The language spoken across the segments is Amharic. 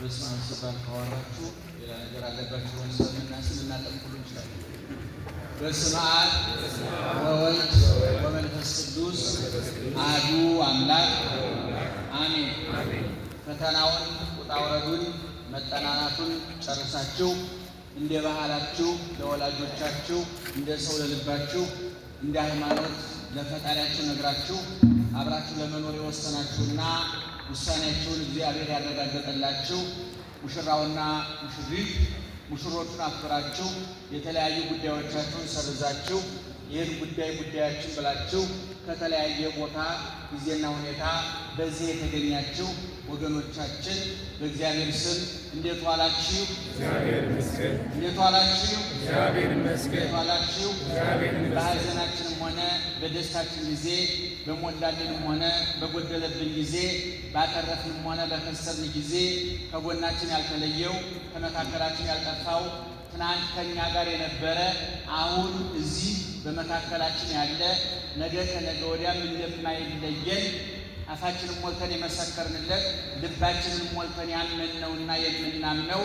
በስመ አብ ሲባል ካወራችሁ ሌላ ነገር አለባችሁ ወይስ ልናጠምቁ እንችላለን? በስመ አብ ወወልድ ወመንፈስ ቅዱስ አሐዱ አምላክ አሜን። ፈተናውን ውጣ ውረዱን መጠናናቱን ጨርሳችሁ እንደ ባህላችሁ ለወላጆቻችሁ እንደ ሰው ለልባችሁ እንደ ሃይማኖት ለፈጣሪያችሁ ነግራችሁ አብራችሁ ለመኖር የወሰናችሁና ውሳኔያችሁን እግዚአብሔር ያረጋገጠላችሁ ሙሽራውና ሙሽሪት ሙሽሮቹን አክብራችሁ የተለያዩ ጉዳዮቻችሁን ሰርዛችሁ ይህን ጉዳያችን ብላችሁ ከተለያየ ቦታ ጊዜና ሁኔታ በዚህ የተገኛችሁ ወገኖቻችን በእግዚአብሔር ስም እንዴት ዋላችሁ? እግዚአብሔር ይመስገን። እንዴት ዋላችሁ? እግዚአብሔር ይመስገን። እንዴት ዋላችሁ? እግዚአብሔር ይመስገን። በሐዘናችንም ሆነ በደስታችን ጊዜ በሞላልንም ሆነ በጎደለብን ጊዜ ባተረፍንም ሆነ በከሰርን ጊዜ ከጎናችን ያልተለየው ከመካከላችን ያልጠፋው ትናንት ከኛ ጋር የነበረ አሁን እዚህ በመካከላችን ያለ ነገ ከነገ ወዲያም እንደማይለየን አፋችንን ሞልተን የመሰከርንለት ልባችንን ሞልተን ያመንነውና የምናምነው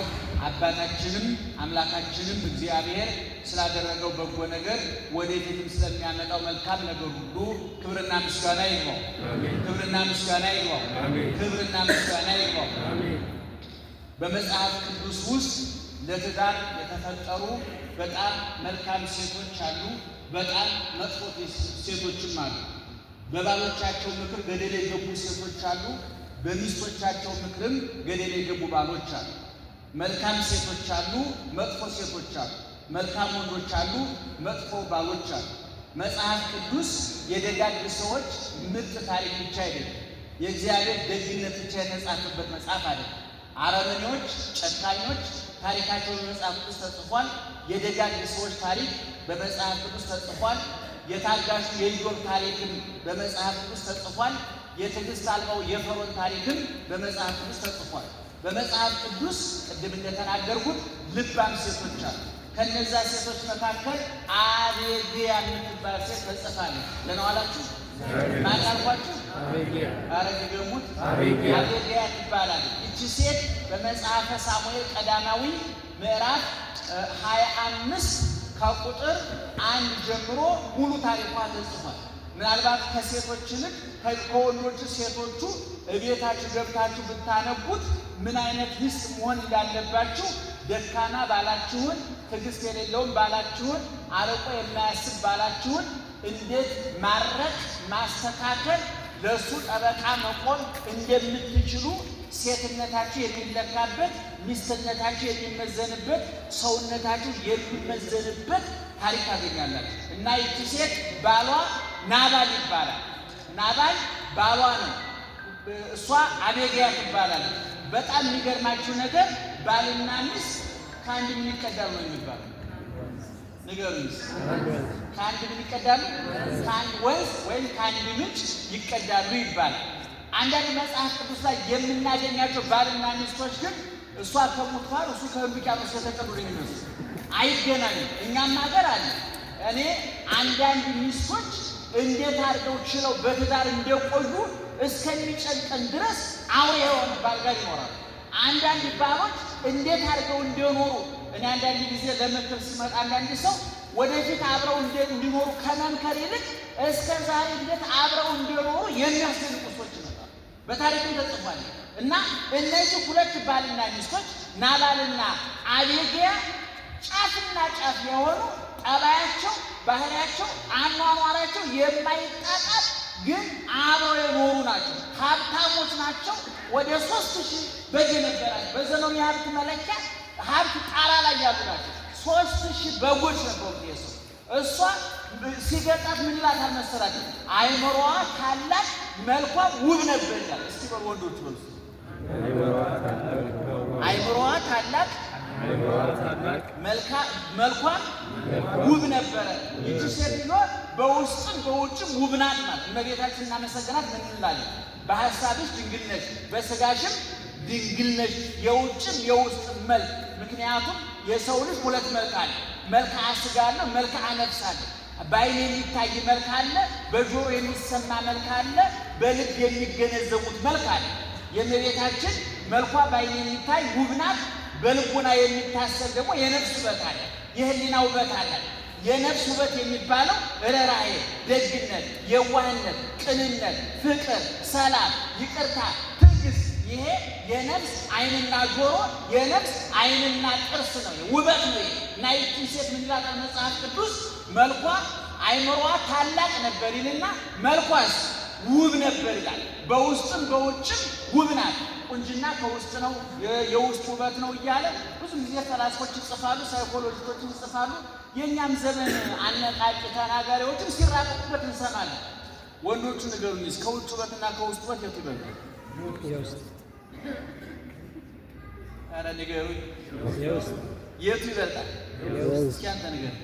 አባታችንም አምላካችንም እግዚአብሔር ስላደረገው በጎ ነገር ወደፊትም ስለሚያመጣው መልካም ነገር ሁሉ ክብርና ምስጋና ይግባው። ክብርና ምስጋና ይግባው። ክብርና ምስጋና ይግባው። በመጽሐፍ ቅዱስ ውስጥ ለትዳር የተፈጠሩ በጣም መልካም ሴቶች አሉ፣ በጣም መጥፎ ሴቶችም አሉ። በባሎቻቸው ምክር ገደል የገቡ ሴቶች አሉ፣ በሚስቶቻቸው ምክርም ገደል የገቡ ባሎች አሉ። መልካም ሴቶች አሉ፣ መጥፎ ሴቶች አሉ። መልካም ወንዶች አሉ፣ መጥፎ ባሎች አሉ። መጽሐፍ ቅዱስ የደጋግ ሰዎች ምርጥ ታሪክ ብቻ አይደለም፣ የእግዚአብሔር ደግነት ብቻ የተጻፈበት መጽሐፍ አይደለም። አረመኔዎች፣ ጨካኞች ታሪካቸው በመጽሐፍ ቅዱስ ተጽፏል። የደጋግ ሰዎች ታሪክ በመጽሐፍ ቅዱስ ተጽፏል። የታጋሹ የኢዮብ ታሪክም በመጽሐፍ ቅዱስ ተጽፏል። የትዕግስት አልባው የፈርዖን ታሪክም በመጽሐፍ ቅዱስ ተጽፏል። በመጽሐፍ ቅዱስ ቅድም እንደተናገርኩት ልባም ሴቶች አሉ። ከነዛ ሴቶች መካከል አቤግያ የምትባል ሴት ተጽፋለች። ለነዋላችሁ ማን አልኳችሁ? አረግገሙት አቤግያ ትባላለች። ይቺ ሴት በመጽሐፈ ሳሙኤል ቀዳማዊ ምዕራፍ 25 ከቁጥር 1 ጀምሮ ሙሉ ታሪኳ ተጽፏል። ምናልባት ከሴቶች ይልቅ ከወንዶቹ ሴቶቹ እቤታችሁ ገብታችሁ ብታነቡት ምን አይነት ሚስት መሆን እንዳለባችሁ ደካማ ባላችሁን፣ ትዕግስት የሌለውን ባላችሁን፣ አርቆ የማያስብ ባላችሁን እንዴት ማረቅ ማስተካከል ለሱ ጠበቃ መቆም እንደምትችሉ ሴትነታችሁ የሚለካበት ሚስትነታችሁ የሚመዘንበት ሰውነታችሁ የሚመዘንበት ታሪክ ታገኛላችሁ። እና ይቺ ሴት ባሏ ናባል ይባላል። ናባል ባሏ ነው። እሷ አቤግያ ትባላለች። በጣም የሚገርማችሁ ነገር ባልና ሚስት ከአንድ ምን ይቀዳሉ ነው የሚባለው? ንገሩኝ። ከአንድ ምን ይቀዳሉ? ከአንድ ወንዝ ወይም ከአንድ ምንጭ ይቀዳሉ ይባላል። አንዳንድ መጽሐፍ ቅዱስ ላይ የምናገኛቸው ባልና ሚስቶች ግን እሷ ከሙትፋር እሱ ከውቅያኖስ የተቀዱ የሚመስሉ አይገናኙም። እኛም ሀገር አለ። እኔ አንዳንድ ሚስቶች እንዴት አድርገው ችለው በትዳር እንደቆዩ እስከሚጨንቀን ድረስ አውሬ የሆነ ባል ጋር ይኖራሉ። አንዳንድ ባሎች እንዴት አድርገው እንደኖሩ እኔ አንዳንድ ጊዜ ለምክር ሲመጣ አንዳንድ ሰው ወደፊት አብረው እንዲኖሩ ከመምከር ይልቅ እስከ ዛሬ እንዴት አብረው እንደኖሩ የሚያስደንቁ ሰዎች ይመጣሉ። በታሪክም ተጽፏል። እና እነዚህ ሁለት ባልና ሚስቶች ናባልና አቤግያ ጫፍና ጫፍ የሆኑ ጠባያቸው፣ ባህሪያቸው፣ አኗኗራቸው የማይጣጣም ግን አብረው የኖሩ ናቸው። ሀብታሞች ናቸው። ወደ 3000 በግ ነበራቸው። በዘመኑ የሀብት መለኪያ ሀብት ጣራ ላይ ያሉ ናቸው። 3000 በጎች ነበሩ። የሰው እሷ ሲገጣት ምን ይላታል መሰላችሁ? አይምሮዋ ታላቅ መልኳም ውብ ነበር ይላል። እስቲ በሉ ወንዶች በሉ። አይምሮዋ ታላቅ መልኳም ውብ ነበረ። ይቺ ሴትዮ በውስጥም በውጭም ውብ ናት ማለት እመቤታችን እናመሰግናት። ምን እንላለን? በሐሳብሽ ድንግል ነሽ፣ በሥጋሽም ድንግል ነሽ፣ የውጭም የውስጥም መልክ። ምክንያቱም የሰው ልጅ ሁለት መልክ አለ። መልክዓ ሥጋ አለ፣ መልክዓ ነፍስ አለ። በዓይን የሚታይ መልክ አለ፣ በጆሮ የሚሰማ መልክ አለ፣ በልብ የሚገነዘቡት መልክ አለ። የእመቤታችን መልኳ በዓይን የሚታይ ውብ ናት። በልቦና የሚታሰብ ደግሞ የነፍስ ውበት አለ፣ የህሊና ውበት አለ። የነፍስ ውበት የሚባለው ርኅራኄ፣ ደግነት፣ የዋህነት፣ ቅንነት፣ ፍቅር፣ ሰላም፣ ይቅርታ፣ ትዕግስት ይሄ የነፍስ ዓይንና ጆሮ የነፍስ ዓይንና ጥርስ ነው፣ ውበት ነው። እና ይህችን ሴት ምን ይላታል መጽሐፍ ቅዱስ? መልኳ አይምሮዋ ታላቅ ነበር ይልና መልኳስ ውብ ነበር ይላል። በውስጥም በውጭም ውብ ናት። ቁንጅና ከውስጥ ነው፣ የውስጥ ውበት ነው እያለ ብዙ ጊዜ ፈላስፎች ይጽፋሉ፣ ሳይኮሎጂስቶችም ይጽፋሉ። የእኛም ዘመን አነቃቂ ተናጋሪዎችም ሲራቀቁበት እንሰማለን። ወንዶቹ ንገሩኝ፣ ከውጭ ውበትና ከውስጥ ውበት የቱ ይበልጣል? ኧረ ንገሩኝ፣ የቱ ይበልጣል? እስኪ አንተ ንገር።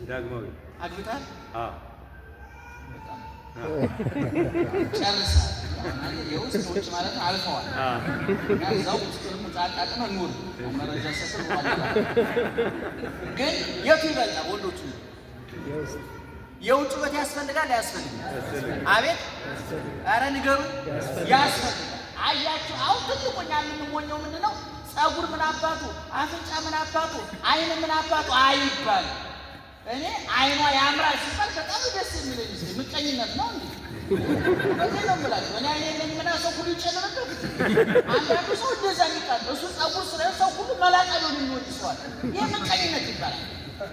ዳግማዊ አግብታል? ጨርሳል። የውስጥ ውጭ ማለት አልፈዋል። እዛው ውስጥ ጣጣቅመ ኑር መረጃ ሰጥቶ ግን የቱ ይበልጣል? ወንዶቹ የውጭ ውበት ያስፈልጋል አያስፈልግም? አቤት ኧረ ንገሩ። ያስፈልጋል። አያችሁ አሁን ትልቁኛ የምንሞኘው ምንድን ነው? ፀጉር ምን አባቱ፣ አፍንጫ ምን አባቱ፣ አይን ምን አባቱ አይባልም። እኔ አይኗ ያምራል ሲባል በጣም ደስ የሚለኝ ምቀኝነት ነው እንዴ? በዚህ ነው የምላቸው። እኔ አይኔ ለኝ ምና ሰው ሁሉ ይጨነረበት። አንዳንዱ ሰው እንደዛ የሚቃል እሱ ፀጉር ስለ ሰው ሁሉ መላጣ ነው የሚወድ ሰዋል። ይህ ምቀኝነት ይባላል።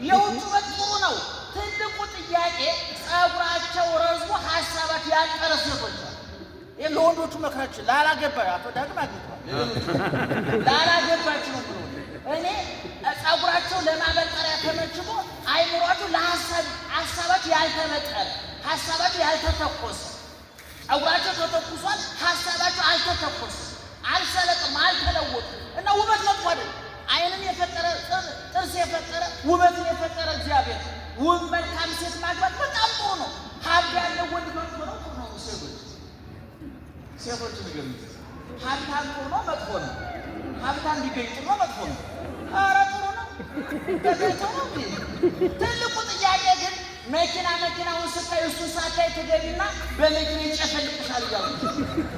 የውጭ ውበት ጥሩ ነው። ትልቁ ጥያቄ ፀጉራቸው ረዝሞ ሀሳባቸው ያጠረ ሴቶች አሉ። ይህ ለወንዶቹ መክራችን ላላገባ አቶ ዳግም አግኝተዋል። ላላገባችሁ ነው ብሎ እኔ ፀጉራቸው ለማበጠሪያ ተመችቶ አይምሯቸው ለሀሳባቸው ያልተበጠረ ሀሳባቸው ያልተተኮሰ ፀጉራቸው ተተኩሷል፣ ሀሳባቸው አልተተኮሰ አልሰለጥም፣ አልተለወጡ እና ውበት መጥፎ አይደል? አይንን የፈጠረ ጥርስ የፈጠረ ውበትን የፈጠረ እግዚአብሔር ውብ መልካም ሴት ማግባት በጣም ጥሩ ነው። ሀብት ያለው ወንድ መጥፎ ነው ጥሩ ነው? ሴቶች ንገሩ። ሀብታም ጥሩ ነው መጥፎ ነው? ሀብታም ቢገኝ ጥሩ ነው መጥፎ ነው? ኧረ ጥሩ ነው፣ ተገኝቶ ነው። ትልቁ ጥያቄ ግን መኪናውን ስታይ እሱን ሳታይ ትገቢና በመኪና ይጨፈልቅሻል እያሉ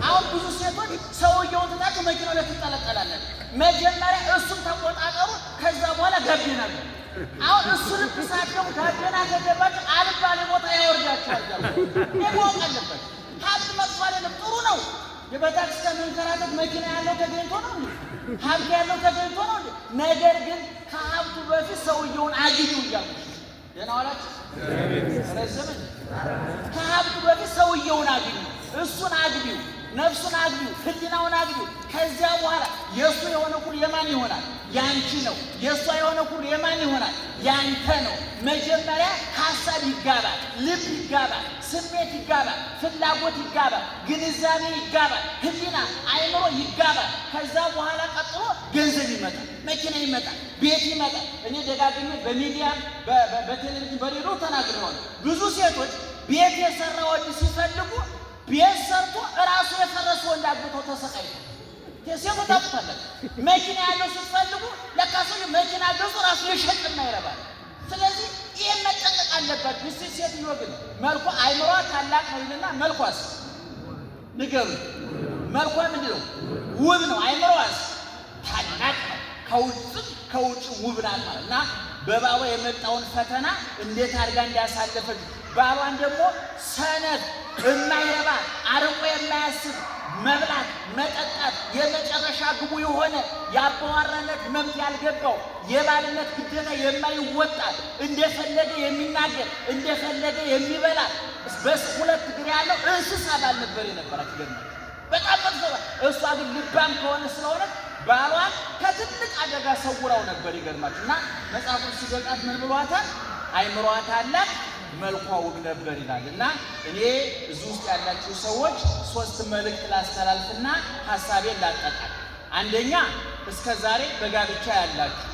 አሁን ብዙ ሴቶች ሰውየውን ትታችሁ መኪናው ላይ ትጠለጠላለን። መጀመሪያ እሱን ተቆጣጠሩ፣ ከዛ በኋላ ጋቢና ነው። አሁን እሱን ብሳቸው ጋቢና ከገባችሁ አልባሌ ቦታ ያወርዳችኋል እያሉ ማወቅ አለበት። ሀብት መጥፎ አይደለም፣ ጥሩ ነው። የበታክስ ከመንከራተት መኪና ያለው ተገኝቶ ነው እንዴ? ሀብት ያለው ተገኝቶ ነው እንዴ? ነገር ግን ከሀብቱ በፊት ሰውየውን አግኙ እያሉ ደህና ዋላችሁ። ረዘመን ከሀብቱ በፊት ሰውየውን አግኙ፣ እሱን አግቢው፣ ነፍሱን አግቢው፣ ህሊናውን አግቢው። ከዚያ በኋላ የእሱ የሆነ ሁሉ የማን ይሆናል? ያንቺ ነው። የእሷ የሆነ ሁሉ የማን ይሆናል? ያንተ ነው። መጀመሪያ ሀሳብ ይጋባል፣ ልብ ይጋባል፣ ስሜት ይጋባል፣ ፍላጎት ይጋባል፣ ግንዛቤ ይጋባል፣ ህሊና አይምሮ ይጋባል። ከዛ በኋላ ቀጥሎ ገንዘብ ይመጣል፣ መኪና ይመጣል፣ ቤት ይመጣል። እኔ ደጋግሜ በሚዲያ በቴሌቪዥን በሬዲዮ ተናግረዋለሁ። ብዙ ሴቶች ቤት የሰራ ወንድ ሲፈልጉ ቤት ሰርቶ እራሱ የፈረሰ ወንድ አግብተው ተሰቃይቶ ሴቶ ታጥታለች። መኪና ያለው ስትፈልጉ ለካ ሰው መኪና ገዝቶ ራሱ የሸጥና ይረባል። ስለዚህ ይሄን መጠንቀቅ አለባችሁ። እስቲ ሴትዮ ግን መልኳ አይምሯ ታላቅ ነው ይልና መልኳስ ንገሩ። መልኳ ምንድን ነው? ውብ ነው። አይምሯስ ታላቅ ነው። ከውጭ ውብ ናት ማለት እና በባሏ የመጣውን ፈተና እንዴት አድርጋ እንዳሳለፈች ባሏን ደግሞ ሰነፍ የማይረባ አርቆ የማያስብ መብላት መጠጣት የመጨረሻ ግቡ የሆነ የአባዋራነት መብት ያልገባው የባልነት ግዴታ የማይወጣ እንደፈለገ የሚናገር እንደፈለገ የሚበላ በሁለት እግር ያለው እንስሳ ባል ነበር የነበራት። ገርማ በጣም መጥፎ። እሷ ግን ልባም ከሆነ ስለሆነ ባሏን ከትልቅ አደጋ ሰውራው ነበር። ይገርማችሁ እና መጽሐፉን ሲገልጣት ምን ብሏታል? አይምሯ ታላቅ መልኳ ውብ ነበር ይላል። እና እኔ እዚህ ውስጥ ያላችሁ ሰዎች ሶስት መልእክት ላስተላልፍና ሐሳቤን ላጠቃል። አንደኛ እስከ ዛሬ በጋብቻ ያላችሁ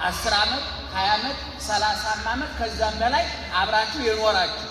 10 ዓመት 20 ዓመት 30 ዓመት ከዛም በላይ አብራችሁ የኖራችሁ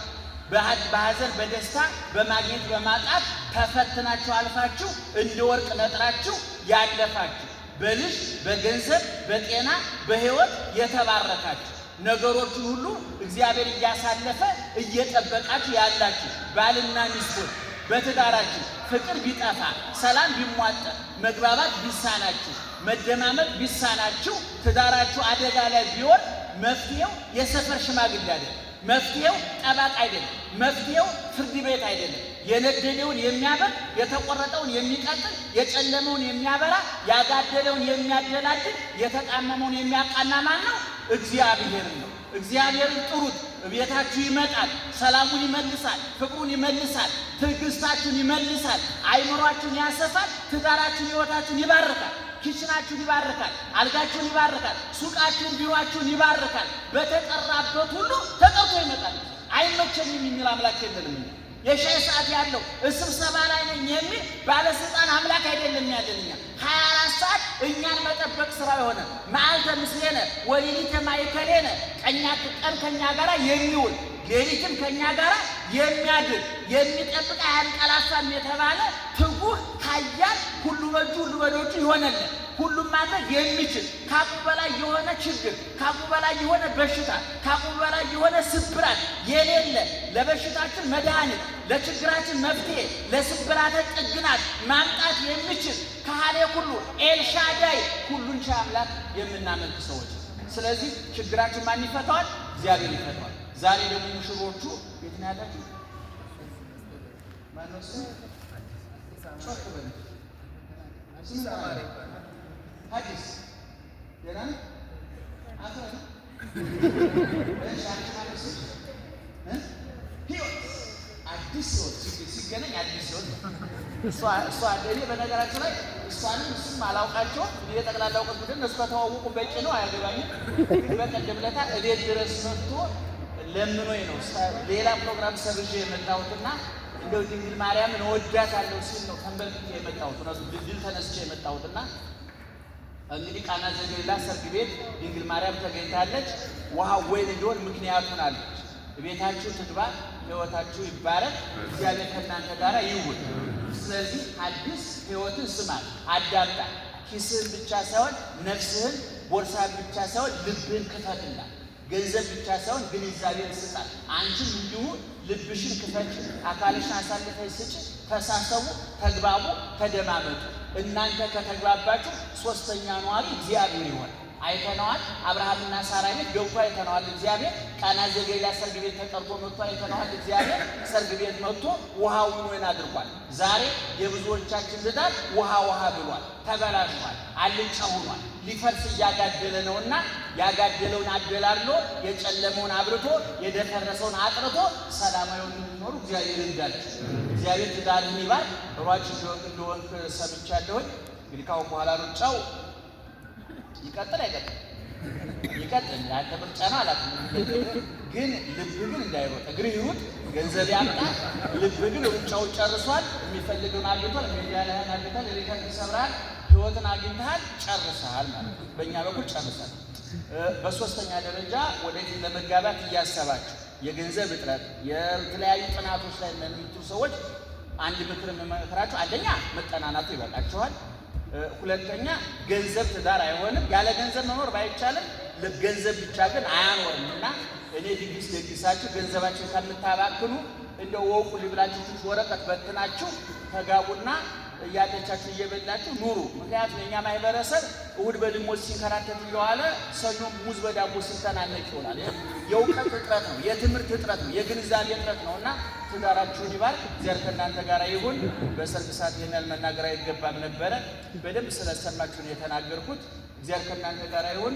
በሐዘን በደስታ በማግኘት በማጣት ተፈትናችሁ አልፋችሁ እንደ ወርቅ ነጥራችሁ ያለፋችሁ በልጅ በገንዘብ በጤና በሕይወት የተባረካችሁ ነገሮችን ሁሉ እግዚአብሔር እያሳለፈ እየጠበቃችሁ ያላችሁ ባልና ሚስቶች በትዳራችሁ ፍቅር ቢጠፋ፣ ሰላም ቢሟጠር፣ መግባባት ቢሳናችሁ፣ መደማመጥ ቢሳናችሁ፣ ትዳራችሁ አደጋ ላይ ቢሆን መፍትሄው የሰፈር ሽማግሌ አይደለም። መፍትሄው ጠባቅ አይደለም። መፍትሄው ፍርድ ቤት አይደለም። የነደደውን የሚያበቅ፣ የተቆረጠውን የሚቀጥል፣ የጨለመውን የሚያበራ፣ ያጋደለውን የሚያደላድል፣ የተጣመመውን የሚያቃና ማን ነው? እግዚአብሔር ነው። እግዚአብሔርን ጥሩት። ቤታችሁ ይመጣል፣ ሰላሙን ይመልሳል፣ ፍቅሩን ይመልሳል፣ ትዕግስታችሁን ይመልሳል፣ አይምሯችሁን ያሰፋል፣ ትዳራችሁን፣ ሕይወታችሁን ይባርካል፣ ኪችናችሁን ይባርካል፣ አልጋችሁን ይባርካል፣ ሱቃችሁን፣ ቢሮአችሁን ይባርካል። በተጠራበት ሁሉ ተጠርቶ ይመጣል። አይመቸኝም የሚል አምላክ የለንም። የሻይ ሰዓት ያለው ስብሰባ ላይ ነኝ የሚል ባለስልጣን አምላክ አይደለም ያለንኛ 24 ሰዓት እኛን መጠበቅ ስራ የሆነ መዓልተ ምስሌነ ወሌሊተ ማእከሌነ ቀን ከኛ ጋር የሚውል ሌሊትም ከኛ ጋር የሚያድር የሚጠብቅ አያንቀላፋም የተባለ ትጉህ ኃያል ሁሉ በእጁ ሁሉ በደጁ ይሆነልን ሁሉም ማድረግ የሚችል ከአቅሙ በላይ የሆነ ችግር፣ ከአቅሙ በላይ የሆነ በሽታ፣ ከአቅሙ በላይ የሆነ ስብራት የሌለ ለበሽታችን መድኃኒት፣ ለችግራችን መፍትሄ፣ ለስብራታችን ጥግናት ማምጣት የሚችል ከሃሌ ሁሉ ኤልሻዳይ ሁሉን ቻይ አምላክ የምናመልክ ሰዎች። ስለዚህ ችግራችን ማን ይፈታዋል? እግዚአብሔር ይፈታዋል። ዛሬ ደግሞ ሙሽሮቹ የት ነው ያላችሁ? ማነው ስሙ? ጮክ በሉ። ስሙ ተማሪ ሐዲስ ደህና ነህ? አፈር እሺ፣ አንቺ ማለት ህይወት አዲስ ህይወት ሲገናኝ አዲስ ህይወት እሷ እኔ በነገራችን ላይ እሷንም እሱም አላውቃቸውም። የጠቅላላ እውቀት ቡድን እነሱ ከተዋወቁ በቂ ነው፣ አያገባኝም። ግን በቀደም ዕለት እቤት ድረስ መጥቶ ለምኖኝ ነው ሌላ ፕሮግራም ሰርዤ የመጣሁትና እንደው ድንግል ማርያምን እወዳታለሁ ሲል ነው ተንበርክኬ የመጣሁት። እነሱ ድል ተነስቼ የመጣሁትና እንግዲህ ቃና ዘገሊላ ሰርግ ቤት ድንግል ማርያም ተገኝታለች። ውሃው ወይን እንዲሆን ምክንያቱን አለች። ቤታችሁ ትግባ፣ ሕይወታችሁ ይባረክ፣ እግዚአብሔር ከእናንተ ጋር ይሁን። ስለዚህ አዲስ ሕይወትን ስማ፣ አዳምጣ። ኪስህን ብቻ ሳይሆን ነፍስህን፣ ቦርሳህን ብቻ ሳይሆን ልብህን ክፈትና ገንዘብ ብቻ ሳይሆን ግንዛቤን ስጣት። አንቺም እንዲሁ ልብሽን ክፈች፣ አካልሽን አሳልፈሽ ስጭ። ተሳሰቡ፣ ተግባቡ፣ ተደማመጡ። እናንተ ከተግባባችሁ ሶስተኛ ነዋሪ እግዚአብሔር ይሆናል። አይተነዋል። አብርሃምና ሳራ ቤት ገብቶ አይተነዋል። እግዚአብሔር ቃና ዘገሊላ ሰርግ ቤት ተጠርቶ መጥቶ አይተነዋል። እግዚአብሔር ሰርግ ቤት መጥቶ ውሃውን ወይን አድርጓል። ዛሬ የብዙዎቻችን ትዳር ውሃ ብሏል፣ ተበላሽቷል፣ አልጫ ሆኗል። ሊፈርስ እያጋደለ ነውና ያጋደለውን አደላሎ የጨለመውን አብርቶ የደፈረሰውን አጥርቶ ሰላማዊውን እንዲኖሩ እግዚአብሔር ይርዳችሁ። እግዚአብሔር ትዳርን ይባርክ። ሯጭ እንደሆንክ ሰምቻለሁኝ። እንግዲህ ካሁን በኋላ ሩጫው ይቀጥል አይቀጥል? ይቀጥል። ያንተ ምርጫ ነው አላውቅም። ግን ልብ ግን እንዳይሮጥ፣ እግርህ ይሩጥ፣ ገንዘብ ያምጣ። ልብ ግን ሩጫው ጨርሷል። የሚፈልገውን አግኝቷል። የሚያለህን አግኝቷል። ሪከርድ ሰብረሃል። ሕይወትን አግኝተሃል፣ ጨርሰሃል ማለት ነው። በእኛ በኩል ጨርሰሃል። በሶስተኛ ደረጃ ወደፊት ለመጋባት እያሰባችሁ የገንዘብ እጥረት፣ የተለያዩ ጥናቶች ላይ የምትሉ ሰዎች አንድ ምክር የምመክራችሁ፣ አንደኛ መጠናናቱ ይበቃችኋል። ሁለተኛ ገንዘብ ትዳር አይሆንም። ያለ ገንዘብ መኖር ባይቻልም ገንዘብ ብቻ ግን አያኖርም እና እኔ ድግስ ደግሳችሁ ገንዘባችሁ ከምታባክኑ እንደው ወቁ ሊብላችሁ ትንሽ ወረቀት በትናችሁ ተጋቡና እያለቻችሁ እየበላችሁ ኑሩ። ምክንያቱም የኛ ማህበረሰብ እሑድ በድሞት ሲንከራተት እየዋለ ሰኞ ሙዝ በዳቦ ሲተናነቅ ይሆናል። የእውቀት እጥረት ነው፣ የትምህርት እጥረት ነው፣ የግንዛቤ እጥረት ነው እና ትዳራችሁን ይባርክ። እግዚአብሔር ከእናንተ ጋር ይሁን። በሰርግ ሰዓት ይህን ያህል መናገር አይገባም ነበረ። በደንብ ስለሰማችሁን የተናገርኩት። እግዚአብሔር ከእናንተ ጋር ይሁን።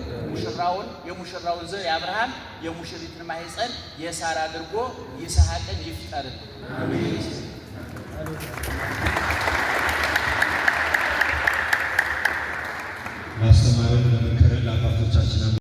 የሙሽራውን ዘር የአብርሃም የሙሽሪትን ማኅፀን የሳራ አድርጎ ይስሐቅን ይፍጠርልን።